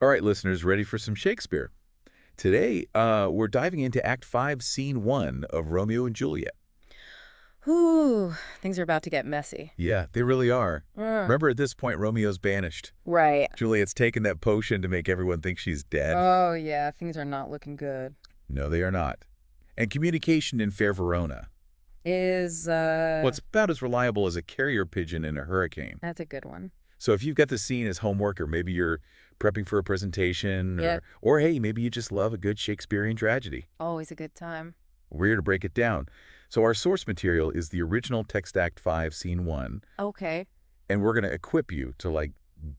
All right, listeners, ready for some Shakespeare? Today, we're diving into Act 5, Scene 1 of Romeo and Juliet. Whew, things are about to get messy. Yeah, they really are. Mm. Remember, at this point, Romeo's banished. Right. Juliet's taken that potion to make everyone think she's dead. Oh, yeah, things are not looking good. No, they are not. And communication in fair Verona. Is, Well, it's about as reliable as a carrier pigeon in a hurricane. That's a good one. So if you've got the scene as homework, or maybe you're prepping for a presentation, Yeah. or hey, maybe you just love a good Shakespearean tragedy, Always a good time. we're here to break it down. So our source material is the original text Act 5, Scene 1, Okay. and we're going to equip you to,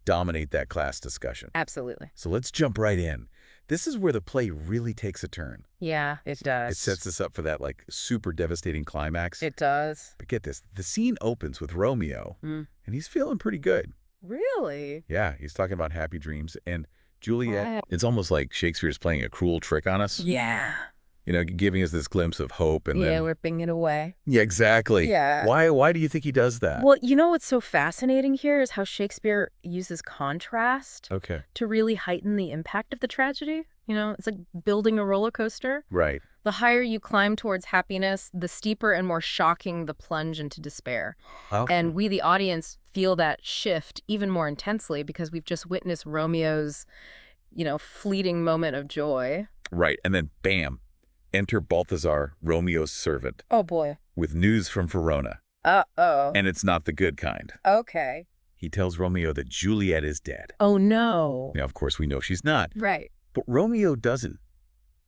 dominate that class discussion. Absolutely. So let's jump right in. This is where the play really takes a turn. Yeah, it does. It sets us up for that, super devastating climax. It does. But get this, the scene opens with Romeo, and he's feeling pretty good. Really? Yeah, he's talking about happy dreams. And Juliet, Wow. it's almost like Shakespeare's playing a cruel trick on us. Yeah. Giving us this glimpse of hope and Yeah, then... ripping it away. Yeah, exactly. Yeah. Why do you think he does that? Well, you know what's so fascinating here is how Shakespeare uses contrast Okay. to really heighten the impact of the tragedy. It's like building a roller coaster. Right. The higher you climb towards happiness, the steeper and more shocking the plunge into despair. Okay. And we, the audience, feel that shift even more intensely because we've just witnessed Romeo's, fleeting moment of joy. Right. And then, bam, enter Balthasar, Romeo's servant, Oh, boy. with news from Verona. Uh-oh. And it's not the good kind. Okay. He tells Romeo that Juliet is dead. Oh, no. Now, of course, we know she's not. Right. But Romeo doesn't.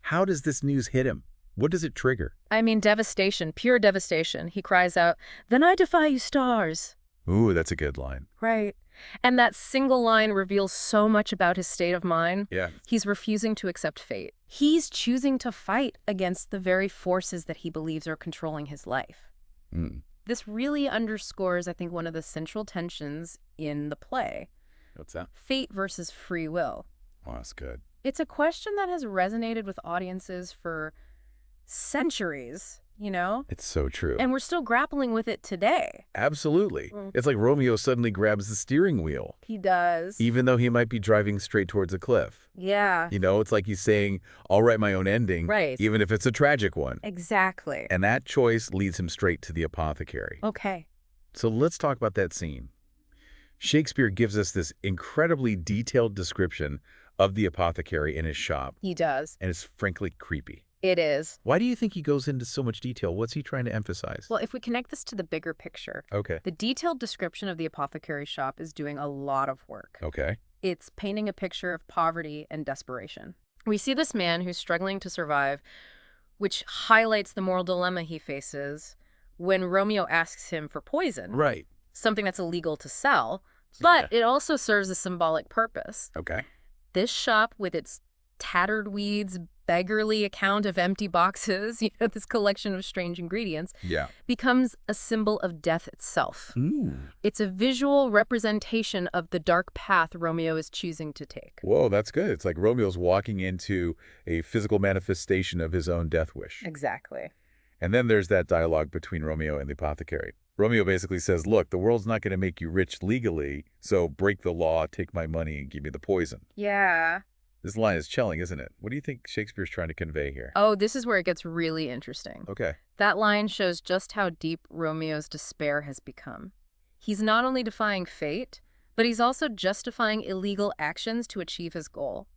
How does this news hit him? What does it trigger? I mean, devastation, pure devastation. He cries out, "Then I defy you, stars." Ooh, that's a good line. Right. And that single line reveals so much about his state of mind. Yeah. He's refusing to accept fate. He's choosing to fight against the very forces that he believes are controlling his life. Mm. This really underscores, I think, one of the central tensions in the play. What's that? Fate versus free will. Oh, that's good. It's a question that has resonated with audiences for centuries, It's so true. And we're still grappling with it today. Absolutely. Mm. It's like Romeo suddenly grabs the steering wheel, He does. even though he might be driving straight towards a cliff. Yeah. It's like he's saying, I'll write my own ending, Right. even if it's a tragic one. Exactly. And that choice leads him straight to the apothecary. Okay. So let's talk about that scene. Shakespeare gives us this incredibly detailed description of the apothecary in his shop, He does. and it's frankly creepy. It is. Why do you think he goes into so much detail? What's he trying to emphasize? Well, if we connect this to the bigger picture, Okay. the detailed description of the apothecary shop is doing a lot of work. Okay. It's painting a picture of poverty and desperation. We see this man who's struggling to survive, which highlights the moral dilemma he faces when Romeo asks him for poison, Right. something that's illegal to sell, but it also serves a symbolic purpose. Okay. This shop, with its tattered weeds, beggarly account of empty boxes, this collection of strange ingredients, Yeah. becomes a symbol of death itself. Ooh. It's a visual representation of the dark path Romeo is choosing to take. Whoa, that's good. It's like Romeo's walking into a physical manifestation of his own death wish. Exactly. And then there's that dialogue between Romeo and the apothecary. Romeo basically says, look, the world's not going to make you rich legally, so break the law, take my money, and give me the poison. Yeah. This line is chilling, isn't it? What do you think Shakespeare's trying to convey here? Oh, this is where it gets really interesting. Okay. That line shows just how deep Romeo's despair has become. He's not only defying fate, but he's also justifying illegal actions to achieve his goal.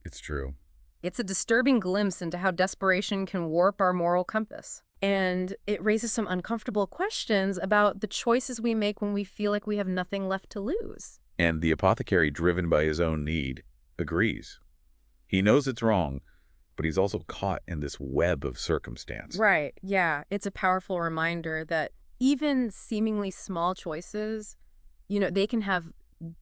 It's true. It's a disturbing glimpse into how desperation can warp our moral compass. And it raises some uncomfortable questions about the choices we make when we feel like we have nothing left to lose. And the apothecary, driven by his own need, agrees. He knows it's wrong, but he's also caught in this web of circumstance. Right, yeah. It's a powerful reminder that even seemingly small choices, they can have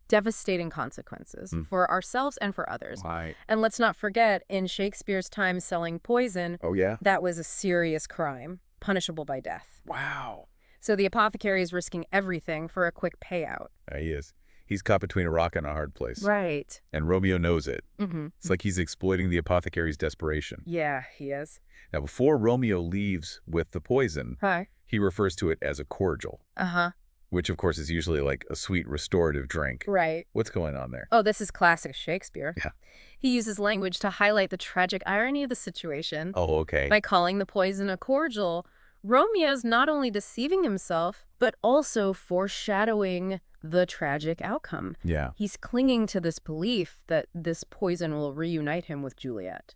devastating consequences for ourselves and for others. Right. And let's not forget, in Shakespeare's time selling poison, Oh, yeah? that was a serious crime, punishable by death. Wow. So the apothecary is risking everything for a quick payout. He is. He's caught between a rock and a hard place. Right. And Romeo knows it. Mm-hmm. It's like he's exploiting the apothecary's desperation. Yeah, he is. Now, before Romeo leaves with the poison, Hi. he refers to it as a cordial. Uh-huh. which of course is usually like a sweet restorative drink. Right. What's going on there? Oh, this is classic Shakespeare. Yeah. He uses language to highlight the tragic irony of the situation. Oh, okay. By calling the poison a cordial, Romeo's not only deceiving himself, but also foreshadowing the tragic outcome. Yeah. He's clinging to this belief that this poison will reunite him with Juliet,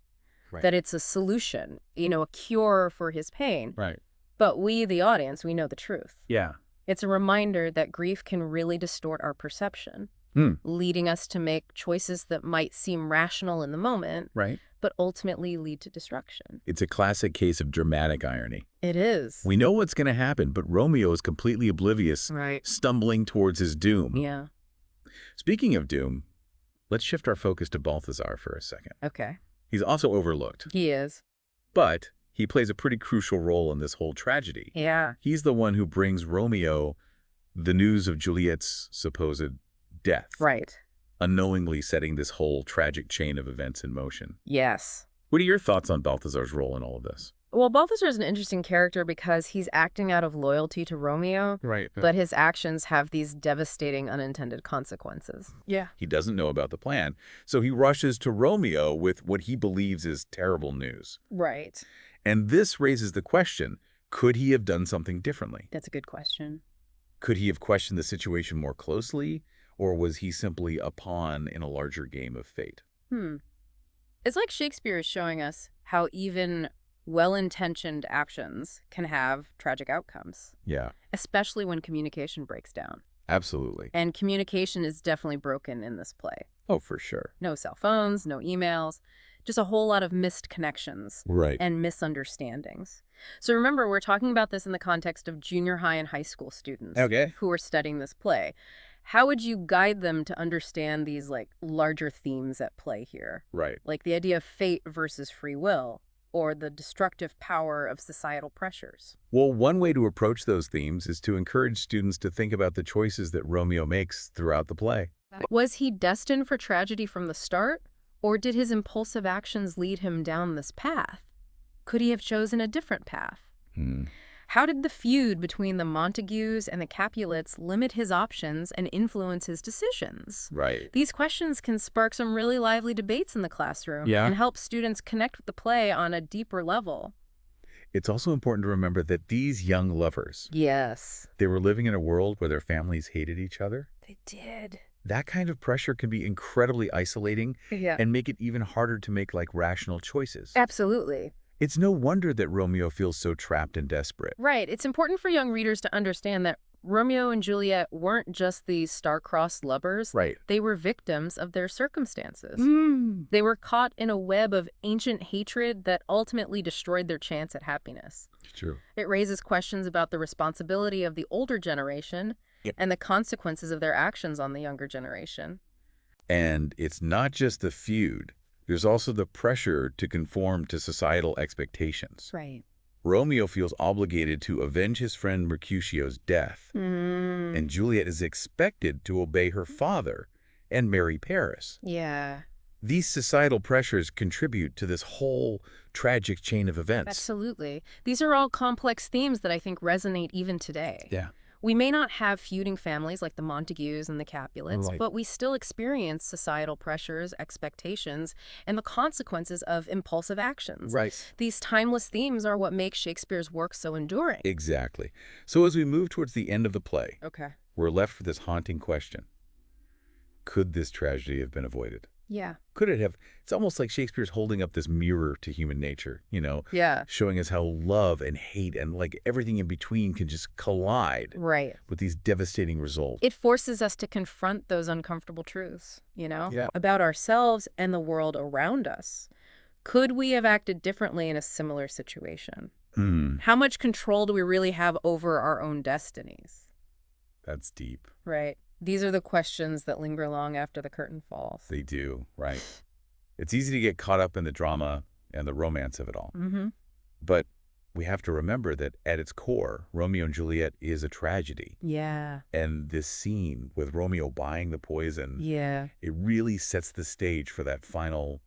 Right. that it's a solution, a cure for his pain. Right. But we, the audience, we know the truth. Yeah. It's a reminder that grief can really distort our perception, leading us to make choices that might seem rational in the moment, Right. but ultimately lead to destruction. It's a classic case of dramatic irony. It is. We know what's going to happen, but Romeo is completely oblivious, Right. stumbling towards his doom. Yeah. Speaking of doom, let's shift our focus to Balthasar for a second. Okay. He's also overlooked, He is. but he plays a pretty crucial role in this whole tragedy. Yeah. He's the one who brings Romeo the news of Juliet's supposed death, Right. unknowingly setting this whole tragic chain of events in motion. Yes. What are your thoughts on Balthasar's role in all of this? Well, Balthasar is an interesting character because he's acting out of loyalty to Romeo, Right. but his actions have these devastating unintended consequences. Yeah. He doesn't know about the plan, so he rushes to Romeo with what he believes is terrible news. Right. And this raises the question, could he have done something differently? That's a good question. Could he have questioned the situation more closely, or was he simply a pawn in a larger game of fate? It's like Shakespeare is showing us how even well-intentioned actions can have tragic outcomes, Yeah, especially when communication breaks down. absolutely. And communication is definitely broken in this play. Oh, for sure. No cell phones, no emails, just a whole lot of missed connections Right. and misunderstandings. So remember, we're talking about this in the context of junior high and high school students Okay. who are studying this play. How would you guide them to understand these larger themes at play here? Right. Like the idea of fate versus free will, or the destructive power of societal pressures. Well, one way to approach those themes is to encourage students to think about the choices that Romeo makes throughout the play. Was he destined for tragedy from the start, or did his impulsive actions lead him down this path? Could he have chosen a different path? How did the feud between the Montagues and the Capulets limit his options and influence his decisions? Right. These questions can spark some really lively debates in the classroom Yeah. and help students connect with the play on a deeper level. It's also important to remember that these young lovers, Yes. they were living in a world where their families hated each other. They did. That kind of pressure can be incredibly isolating Yeah. and make it even harder to make rational choices. Absolutely. It's no wonder that Romeo feels so trapped and desperate. Right. It's important for young readers to understand that Romeo and Juliet weren't just these star-crossed lovers. Right. They were victims of their circumstances. They were caught in a web of ancient hatred that ultimately destroyed their chance at happiness. True. It raises questions about the responsibility of the older generation and the consequences of their actions on the younger generation. And it's not just the feud. There's also the pressure to conform to societal expectations. Right. Romeo feels obligated to avenge his friend Mercutio's death, and Juliet is expected to obey her father and marry Paris. Yeah. These societal pressures contribute to this whole tragic chain of events. Absolutely. These are all complex themes that I think resonate even today. Yeah. We may not have feuding families like the Montagues and the Capulets, Right. but we still experience societal pressures, expectations, and the consequences of impulsive actions. Right. These timeless themes are what make Shakespeare's work so enduring. Exactly. So as we move towards the end of the play, Okay. we're left with this haunting question. Could this tragedy have been avoided? Yeah. Could it have? It's almost like Shakespeare's holding up this mirror to human nature, Yeah. showing us how love and hate and everything in between can just collide Right. with these devastating results. It forces us to confront those uncomfortable truths, Yeah. about ourselves and the world around us. Could we have acted differently in a similar situation? How much control do we really have over our own destinies? That's deep. Right. These are the questions that linger long after the curtain falls. They do, right? It's easy to get caught up in the drama and the romance of it all. But we have to remember that at its core, Romeo and Juliet is a tragedy. Yeah. And this scene with Romeo buying the poison, Yeah. it really sets the stage for that final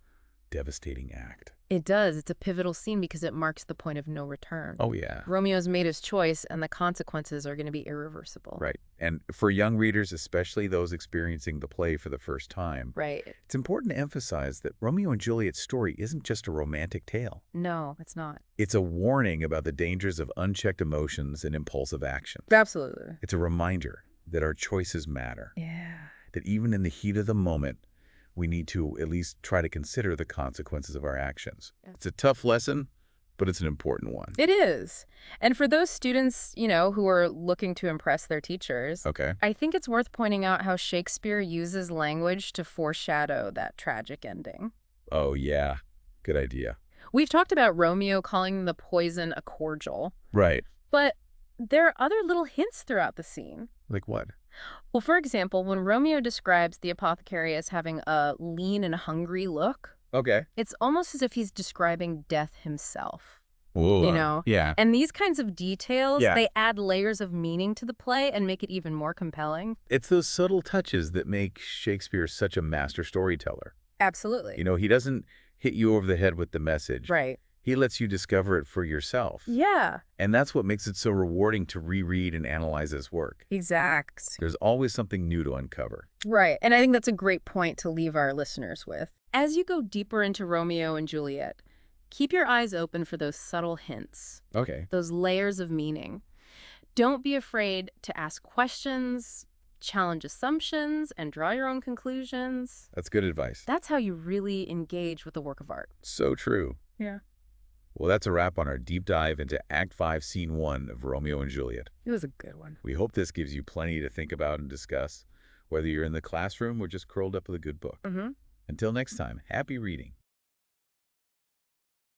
devastating act. It does. It's a pivotal scene because it marks the point of no return. Oh, yeah. Romeo's made his choice, and the consequences are going to be irreversible. Right. And for young readers, especially those experiencing the play for the first time, Right. it's important to emphasize that Romeo and Juliet's story isn't just a romantic tale. No, it's not. It's a warning about the dangers of unchecked emotions and impulsive action. Absolutely. It's a reminder that our choices matter. Yeah. That even in the heat of the moment, we need to at least try to consider the consequences of our actions. Yeah. It's a tough lesson, but it's an important one. It is. And for those students, who are looking to impress their teachers, Okay. I think it's worth pointing out how Shakespeare uses language to foreshadow that tragic ending. Oh, yeah. Good idea. We've talked about Romeo calling the poison a cordial, Right. but there are other little hints throughout the scene. Like what? Well, for example, when Romeo describes the apothecary as having a lean and hungry look, Okay. it's almost as if he's describing death himself. Whoa. Yeah. And these kinds of details, Yeah. they add layers of meaning to the play and make it even more compelling. It's those subtle touches that make Shakespeare such a master storyteller. Absolutely. He doesn't hit you over the head with the message. Right. He lets you discover it for yourself. Yeah. And that's what makes it so rewarding to reread and analyze his work. Exact. There's always something new to uncover. Right. And I think that's a great point to leave our listeners with. As you go deeper into Romeo and Juliet, keep your eyes open for those subtle hints, Okay. those layers of meaning. Don't be afraid to ask questions, challenge assumptions, and draw your own conclusions. That's good advice. That's how you really engage with the work of art. So true. Yeah. Well, that's a wrap on our deep dive into Act 5, Scene 1 of Romeo and Juliet. It was a good one. We hope this gives you plenty to think about and discuss, whether you're in the classroom or just curled up with a good book. Mm-hmm. Until next time, happy reading.